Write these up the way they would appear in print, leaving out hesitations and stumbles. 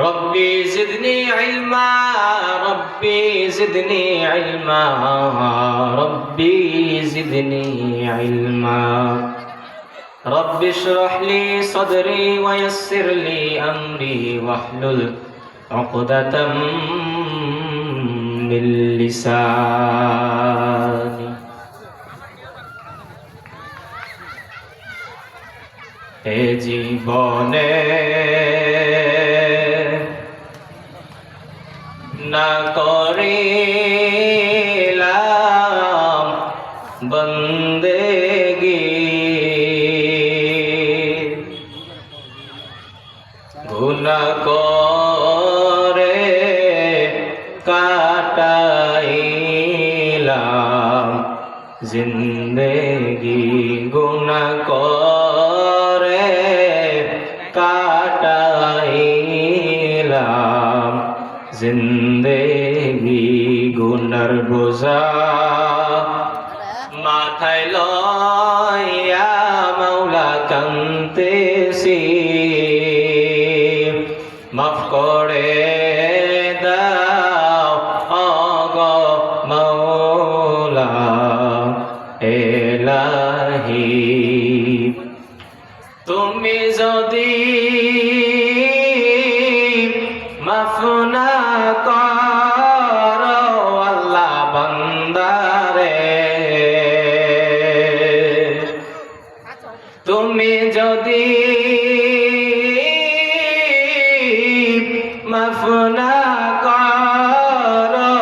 ربي زدني علما ربي زدني علما ربي زدني علما رب اشرح لي صدري ويسر لي أمري واحلل عقدة من لساني এ জীবনে না করিলাম বন্দেগি গুনাহ করে কাটাইলাম জিন্দেগি গুনাহ করে কাটাইলাম জিন্দেগি গুনার বোঝা মাথায় লইয়া মাওলা কান্দেছি মাফ করে দাও ওগো মাওলা এলাহি তুমি যদি মাফ না করো আল্লাহ বান্দারে তুমি যদি মাফ না করো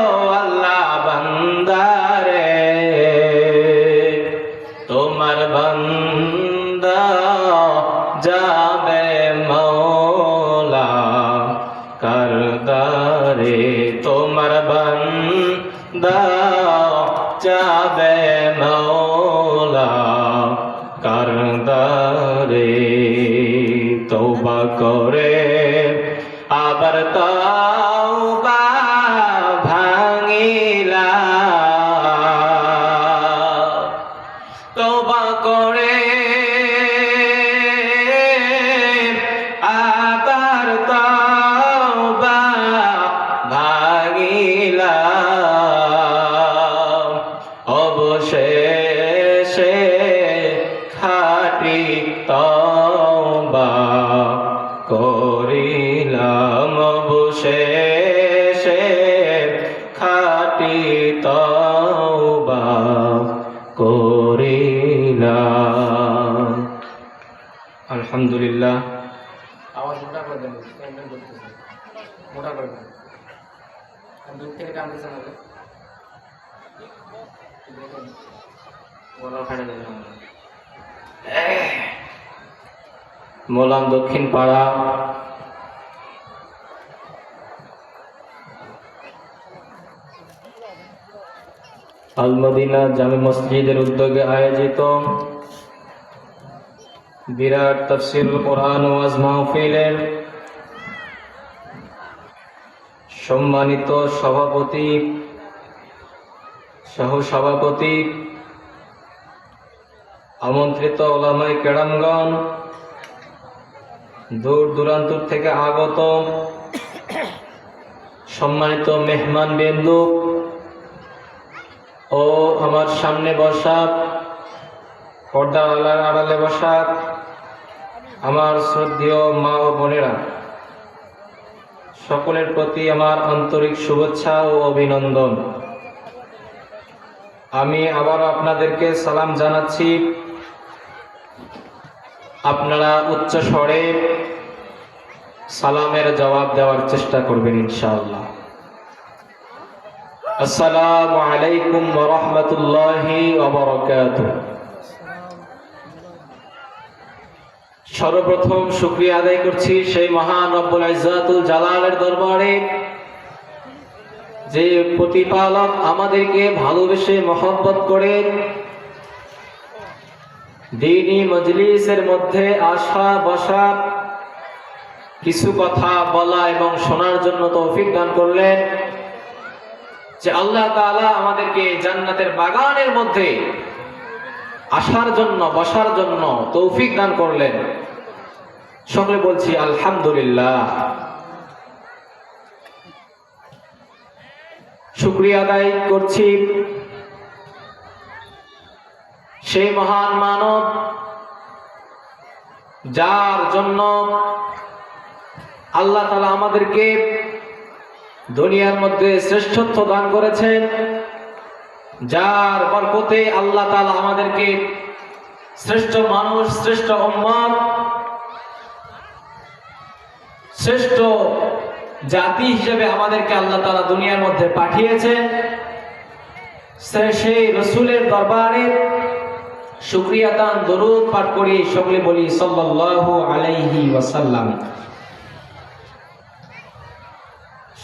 আল্লাহ বান্দারে তোমার বান্দা যাবে মওলা করদারে তোমার বান্দা যাবে মওলা করদারে তওবা করে আবার তওবা ভাঙিলা তওবা করে আবার তওবা ভাঙিলা অবশেষে খাঁটি তওবা করিলাম অবশেষে খাঁটি তওবা করিলাম আলহামদুলিল্লাহ আওয়াজ মোটা করে দেন মোটা করে দেন দূর থেকে টানতেছেন আগে গলা ফাটে দেবেন মোলাম দক্ষিণ পাড়া আল মদিনা জামে মসজিদের উদ্যোগে আয়োজিত বিরাট তাফসীরুল কোরআন ওয়াজ মাহফিলের সম্মানিত সভাপতি সহ-সভাপতি আমন্ত্রিত ওলামায়ে কেরামগণ দূর দূরান্ত থেকে আগত সম্মানিত মেহমান বিন্দু ও আমার সামনে বসা পর্দার আড়ালে বসা আমার শ্রদ্ধেয় মা ও বোনেরা, সকলের প্রতি আমার আন্তরিক শুভেচ্ছা ও অভিনন্দন। আমি আবারও আপনাদেরকে সালাম জানাচ্ছি। আপনারা উচ্চ স্বরে সালামের জবাব দেওয়ার চেষ্টা করবেন ইনশাআল্লাহ। আসসালামু আলাইকুম ওয়া রাহমাতুল্লাহি ওয়া বারাকাতুহু। সর্বপ্রথম শুকরিয়া আদায় করছি সেই মহান রব্বুল ইজ্জাতুল জালালের দরবারে, যে প্রতিপালক আমাদেরকে ভালোবেসে মহব্বত করে দ্বীনি মজলিসের মধ্যে আসা বসা, কিছু কথা বলা এবং শোনার জন্য তৌফিক দান করলেন। যে আল্লাহ তাআলা আমাদেরকে জান্নাতের বাগানের মধ্যে আসার জন্য বসার জন্য তৌফিক দান করলেন। সকলে বলছি আলহামদুলিল্লাহ। শুকরিয়া আদায় করছি সেই মহান মানব যার জন্য আল্লাহ তাআলা আমাদেরকে দুনিয়ার মধ্যে শ্রেষ্ঠত্ব দান করেছেন, যার বরকতে আল্লাহ তাআলা আমাদেরকে শ্রেষ্ঠ মানুষ, শ্রেষ্ঠ উম্মত, শ্রেষ্ঠ জাতি হিসেবে আমাদেরকে আল্লাহ তাআলা দুনিয়ার মধ্যে পাঠিয়েছেন। সেই রাসূলের দরবারে শুকরিয়া দান দরুদ পাঠ করি, সকলে বলি সাল্লাল্লাহু আলাইহি ওয়াসাল্লাম।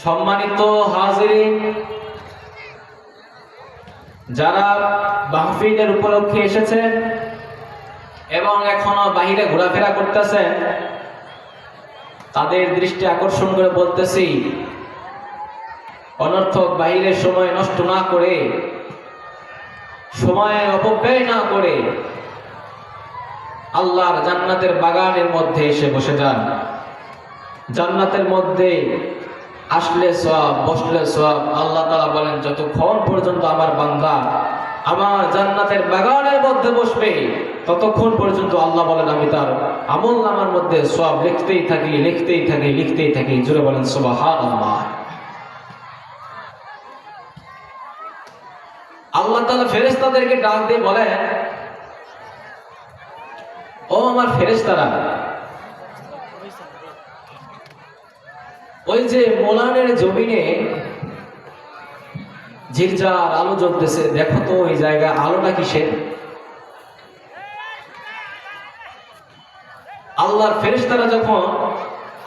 সম্মানিত হাজিরিন, যারা মাহফিলের উপলক্ষে এসেছেন এবং এখনো বাহিরে ঘোরাফেরা করতেছেন, তাদের দৃষ্টি আকর্ষণ করে বলতেছি, অনর্থক বাহিরে সময় নষ্ট না করে, সময়ের অপব্যয় না করে আল্লাহর জান্নাতের বাগানের মধ্যে এসে বসে যান। জান্নাতের মধ্যে আসলে সওয়াব, বসলে সওয়াব। আল্লাহ তাআলা বলেন, যতক্ষণ পর্যন্ত আমার বান্দা আমার জান্নাতের বাগানের মধ্যে বসবে, ততক্ষণ পর্যন্ত আল্লাহ বলেন আমি তার আমল নামার মধ্যে সওয়াব লিখতেই থাকি, লিখতেই থাকি, লিখতেই থাকি। জোরে বলেন সুবহানাল্লাহ। আল্লাহ তাআলা ফেরেশতাদেরকে ডাক দিয়ে বলেন, ও আমার ফেরেশতারা, ওই যে মোলানের জমিনে ঝিরঝার আলো জ্বলতেছে, দেখো তো ওই জায়গায় আলোটা কিসের? আল্লাহর ফেরেশতারা যখন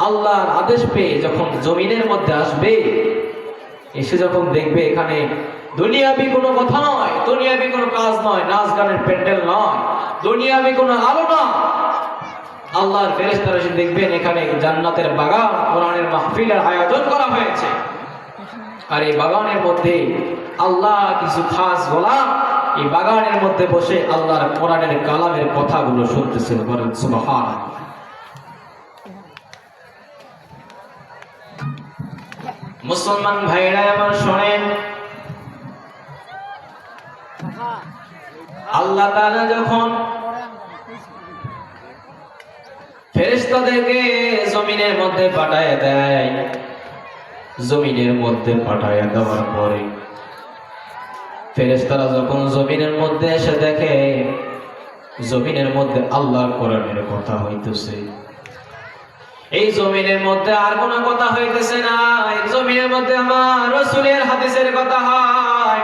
আল্লাহর আদেশ পেয়ে যখন জমিনের মধ্যে আসবে, এসে যখন দেখবে এখানে দুনিয়াবি কোনো কথা নয়, দুনিয়াবি কোনো কাজ নয়, নাচ গানের প্যান্ডেল নয়, দুনিয়াবি কোনো আলো নয়, আল্লাহর ফেরেশতারা এসে দেখবেন এখানে জান্নাতের বাগান, কোরআনের মাহফিলের আয়োজন করা হয়েছে। আর এই বাগানের মধ্যে আল্লাহ কিছু খাস গোলাম এই বাগানের মধ্যে বসে আল্লাহর কোরআনের কালামের কথাগুলো শুনতেছেন। বলেন সুবহানাল্লাহ। মুসলমান ভাইরা আমার শোনেন, আল্লাহ তাআলা যখন ফেরেশতাদেরকে জমিনের মধ্যে পাঠায় দেয়, জমিনের মধ্যে পাঠায় দেওয়ার পরে ফেরেশতারা যখন জমিনের মধ্যে এসে দেখে জমিনের মধ্যে আল্লাহর কোরআনের কথা হইতেছে, এই জমিনের মধ্যে আর কোনো কথা হইতেছে না, এই জমিনের মধ্যে আমার রাসূলের হাদিসের কথা হয়।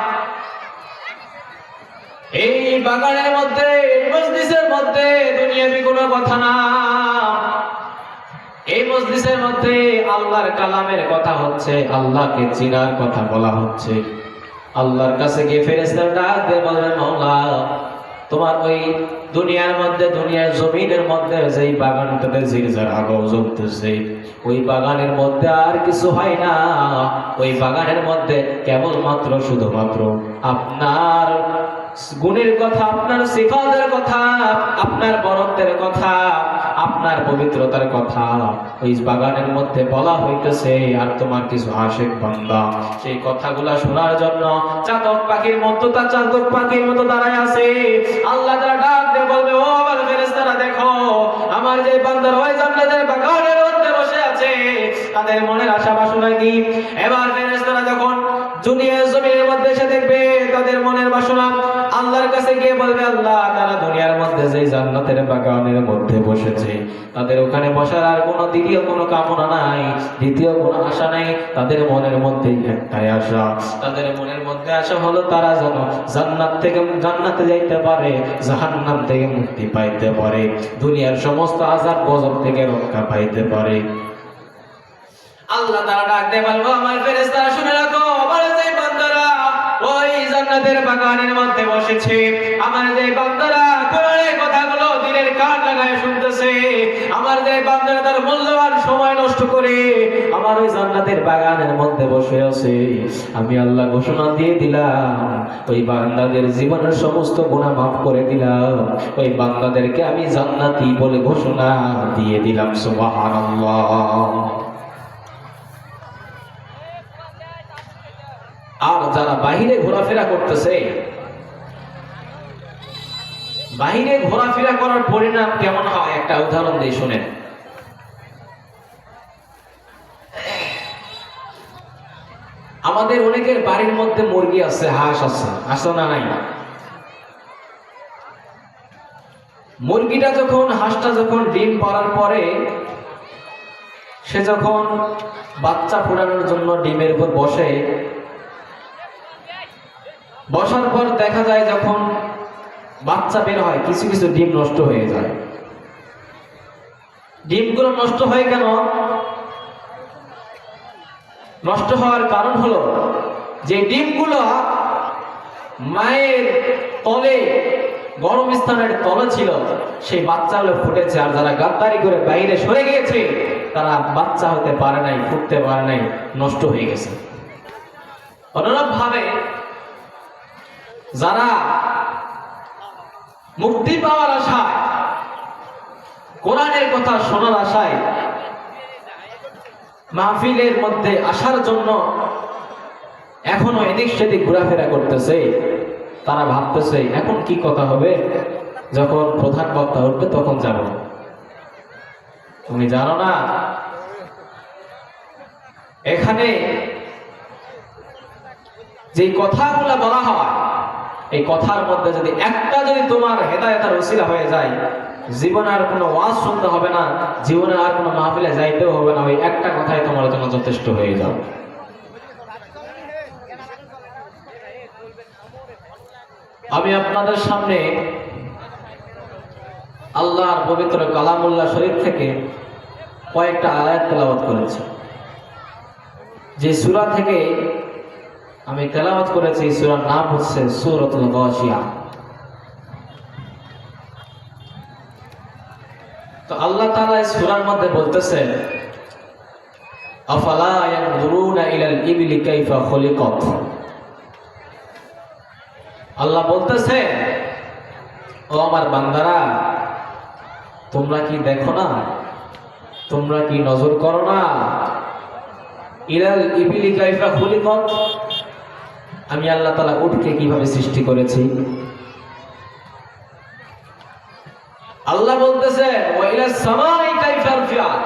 এই বাগানের মধ্যে, মজলিসের মধ্যে দুনিয়াবি কোনো কথা না, এই মজলিসের মধ্যে আল্লাহর কালামের কথা হচ্ছে, আল্লাহকে চিনার কথা বলা হচ্ছে। আল্লাহর কাছে গিয়ে ফেরেশতারা ডাক দিয়ে বললেন, মাওলা, তোমার ওই দুনিয়ার মধ্যে, দুনিয়ার জমিনের মধ্যে যেই বাগানটাতে ঝিরঝার আলো জ্বলতেছে, ওই বাগানের মধ্যে আর কিছু হয় না, ওই বাগানের মধ্যে কেবলমাত্র শুধুমাত্র আপনার গুণের কথা, আপনার সিফাতের কথা, আপনার বরত্বের কথা, আপনার পবিত্রতার কথা ওই বাগানের মধ্যে বলা হইতেছে। আর তোমার কিছু আশিক বান্দা সেই কথাগুলা শোনার জন্য চাতক পাখির মতো, তার চাতক পাখির মতো দাঁড়ায় আছে। আল্লাহ তাআলা ডাক দিয়ে বলবে, ও আমার ফেরেশতারা, দেখো আমার যে বান্দারা ওই জান্নাতের বাগানের মধ্যে বসে আছে, তাদের মনের আশা বাসনা কি? এবার ফেরেশতারা যখন দুনিয়ার জমিনের মধ্যে এসে দেখবে তাদের মনের বাসনা, আল্লাহর কাছে গিয়ে বলবে, আল্লাহ, তারা দুনিয়ার মধ্যে যে জান্নাতের বাগানের মধ্যে বসেছে, তাদের ওখানে বসার আর কোনো দ্বিতীয় কোনো কামনা নাই, দ্বিতীয় কোনো আশা নাই, তাদের মনের মধ্যে একটাই আশা, তাদের মনের মধ্যে আশা হলো তারা যেন জান্নাত থেকে জান্নাতে যাইতে পারে, জাহান্নাম থেকে মুক্তি পাইতে পারে, দুনিয়ার সমস্ত আযাব গজব থেকে রক্ষা পাইতে পারে। আল্লাহ তাআলা ডাক দিয়ে বলবো, আমার ফেরেশতারা শুনে রাখো, আমার যে বান্দারা ওই জান্নাতের বাগানের মধ্যে বসেছে, আমার যে বান্দারা কোরআনের কথাগুলো দিলের কান লাগায় শুনতেছে, আমার যে বান্দারা তার মূল্যবান সময় নষ্ট করে আমার ওই জান্নাতের বাগানের মধ্যে বসে আছে, আমি আল্লাহ ঘোষণা দিয়ে দিলাম, ওই বান্দাদের জীবনের সমস্ত গুনাহ মাফ করে দিলাম, ওই বান্দাদেরকে আমি জান্নাতি বলে ঘোষণা দিয়ে দিলাম। সুবহানাল্লাহ। আর ঘোরাফেরা করতেছে। বাইরে ঘোরাফেরা করার পরিণাম কেমন হয় একটা উদাহরণ দিয়ে শুনেন। আমাদের অনেকের বাড়ির মধ্যে মুরগি আছে, হাঁস আছে, আছে না নাই? মুরগিটা যখন, হাঁসটা যখন ডিম পাড়ার পরে সে যখন বাচ্চা ফোটানোর জন্য ডিমের উপর বসে, বসার পর দেখা যায় যখন বাচ্চা বের হয় কিছু কিছু ডিম নষ্ট হয়ে যায়। ডিমগুলো নষ্ট হয় কেন? নষ্ট হওয়ার কারণ হলো যে ডিমগুলো মায়ের তলে, গরম স্থানের তলে ছিল, সেই বাচ্চাগুলো ফুটেছে। আর যারা গাদ্দারি করে বাইরে সরে গিয়েছে তারা বাচ্চা হতে পারে নাই, ফুটতে পারে নাই, নষ্ট হয়ে গেছে। অনুরূপ ভাবে যারা মুক্তি পাওয়ার আশায়, কোরআনের কথা শোনার আশায় মাহফিলের মধ্যে আসার জন্য এখনো এদিক সেদিক ঘোরাফেরা করতেছে, তারা ভাবতেছে এখন কি কথা হবে, যখন প্রধান বক্তা উঠবে তখন যাব। তুমি জানো না এখানে যে কথাগুলো বলা হয়, এই কথার মধ্যে যদি একটা যদি তোমার হেদায়েতের ওসিলা হয়ে যায়, জীবনে আর কোনো ওয়াজ শুনতে হবে না, জীবনে আর কোনো মাহফিলে যাইতেও হবে না, ওই একটা কথাই তোমার জন্য যথেষ্ট হয়ে যাও। আমি আপনাদের সামনে আল্লাহর পবিত্র কালামুল্লাহ শরীফ থেকে কয়েকটা আয়াত তেলাওয়াত করেছি। যে সূরা থেকে আমি তেলাওয়াত করেছি, সূরার নাম হচ্ছে সূরাতুল গাশিয়া। তো আল্লাহ তাআলা এই সূরার মধ্যে বলতেছেন, আফালা ইয়ানজুরুনা ইলাল ইবলি কাইফা খুলিকাত। আল্লাহ বলতেছে, ও আমার বান্দারা, তোমরা কি দেখো না, তোমরা কি নজর করো না, ইলাল ইবলি কাইফা খুলিকাত, আমি আল্লাহ তাআলা উটকে কিভাবে সৃষ্টি করেছি। আল্লাহ বলতেছে, ওয়া ইলাস সামাই কাইফা রুফিআত,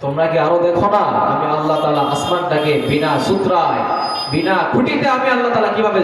তোমরা কি আরো দেখো না আমি আল্লাহ তাআলা আসমানটাকে বিনা সূত্রায়, বিনা খুঁটিতে আমি আল্লাহ তাআলা কিভাবে